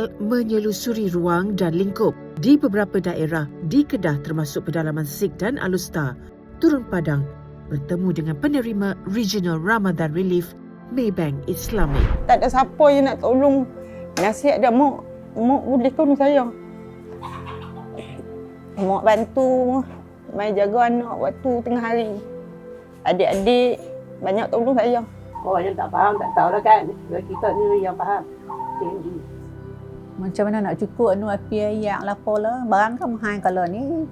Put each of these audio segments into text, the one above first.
kapal menyelusuri ruang dan lingkup di beberapa daerah di Kedah termasuk pedalaman Sik dan Alustar, turun padang bertemu dengan penerima Regional Ramadan Relief Maybank Islamic. Tak ada siapa yang nak tolong. Nasihat dia, Mak boleh tolong saya. Mak bantu mai jaga anak waktu tengah hari. Adik-adik banyak tolong saya. Orang yang tak faham, tak tahu dah kan. Kita ni yang faham. Macam mana nak cukup api ayak lapor lah. Barang kan mahal kalau ni.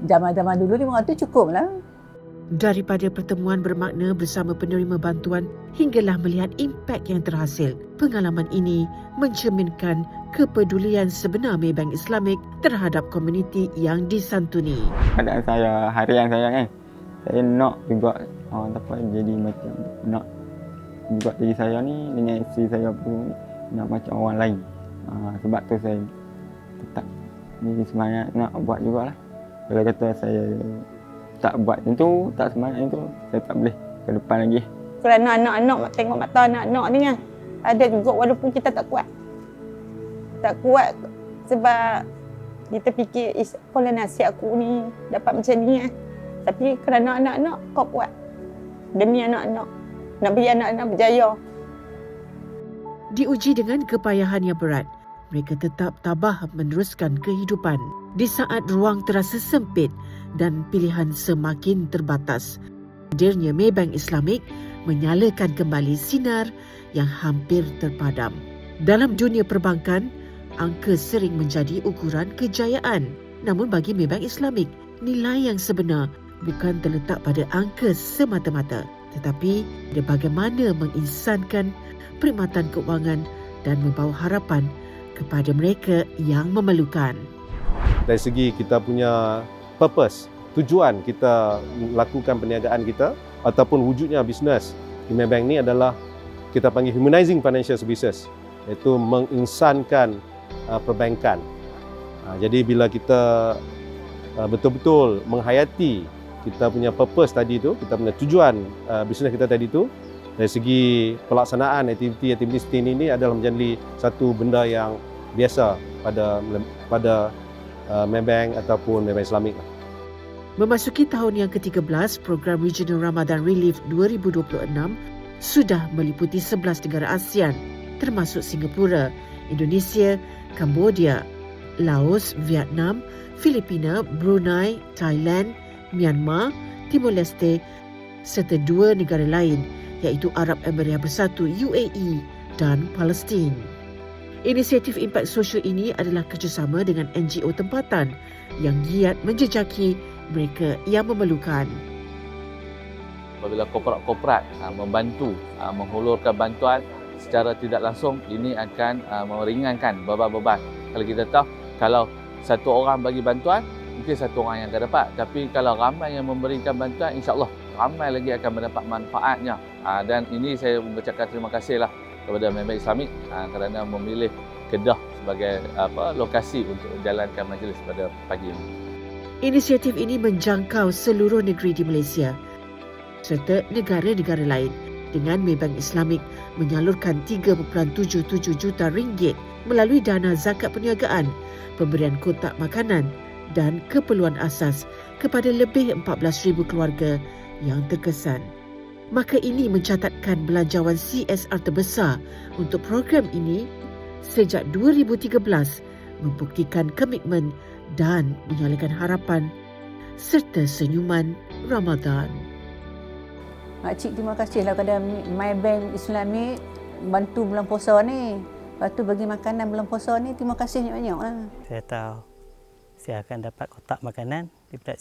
Zaman-zaman dulu RM500 cukup lah. Daripada pertemuan bermakna bersama penerima bantuan hinggalah melihat impak yang terhasil. Pengalaman ini mencerminkan kepedulian sebenar Maybank Islamic terhadap komuniti yang disantuni. Keadaan saya, harian saya kan, saya nak juga jadi macam nak juga diri saya ni dengan isteri saya pun nak macam orang lain. Sebab tu saya tetap ni semangat nak buat jugalah. Kalau kata saya tak buat macam tu, tak semangat macam tu, saya tak boleh ke depan lagi. Kerana anak-anak, tengok mata anak-anak ni kan, ada juga walaupun kita tak kuat. Tak kuat sebab kita fikir, apalah nasib aku ni dapat macam ni kan. Tapi kerana anak-anak, kau kuat. Demi anak-anak. Nak beri anak-anak berjaya. Diuji dengan kepayahan yang berat, mereka tetap tabah meneruskan kehidupan. Di saat ruang terasa sempit dan pilihan semakin terbatas, hadirnya Maybank Islamic menyalakan kembali sinar yang hampir terpadam. Dalam dunia perbankan, angka sering menjadi ukuran kejayaan. Namun bagi Maybank Islamic, nilai yang sebenar bukan terletak pada angka semata-mata, tetapi pada bagaimana menginsankan perkhidmatan keuangan dan membawa harapan kepada mereka yang memerlukan. Dari segi kita punya purpose, tujuan kita lakukan perniagaan kita ataupun wujudnya bisnes di Maybank ni adalah kita panggil humanizing financial services, iaitu menginsankan perbankan. Jadi bila kita betul-betul menghayati kita punya purpose tadi tu, kita punya tujuan bisnes kita tadi tu, dari segi pelaksanaan aktiviti seperti ini adalah menjadi satu benda yang biasa pada Maybank ataupun Maybank Islamic. Memasuki tahun yang ke-13, program Regional Ramadan Relief 2026 sudah meliputi 11 negara ASEAN termasuk Singapura, Indonesia, Cambodia, Laos, Vietnam, Filipina, Brunei, Thailand, Myanmar, Timor Leste serta 2 negara lain iaitu Arab Emirat Bersatu UAE dan Palestin. Inisiatif impak sosial ini adalah kerjasama dengan NGO tempatan yang giat menjejaki mereka yang memerlukan. Apabila korporat membantu menghulurkan bantuan secara tidak langsung, ini akan meringankan beban-beban. Kalau kita tahu, kalau satu orang bagi bantuan, mungkin satu orang yang akan dapat. Tapi kalau ramai yang memberikan bantuan, insya-Allah ramai lagi akan mendapat manfaatnya. Dan ini saya mengucapkan terima kasihlah kepada Maybank Islamic kerana memilih Kedah sebagai lokasi untuk menjalankan majlis pada pagi ini. Inisiatif ini menjangkau seluruh negeri di Malaysia serta negara-negara lain dengan Maybank Islamic menyalurkan 3.77 juta ringgit melalui dana zakat perniagaan, pemberian kotak makanan dan keperluan asas kepada lebih 14,000 keluarga yang terkesan. Maka ini mencatatkan belanjawan CSR terbesar untuk program ini sejak 2013, membuktikan komitmen dan menyalakan harapan serta senyuman Ramadan. Makcik terima kasihlah kepada Maybank Islamic bantu bulan puasa ni. Lepas tu bagi makanan bulan puasa ni, terima kasih banyak-banyak lah. Saya tahu saya akan dapat kotak makanan daripada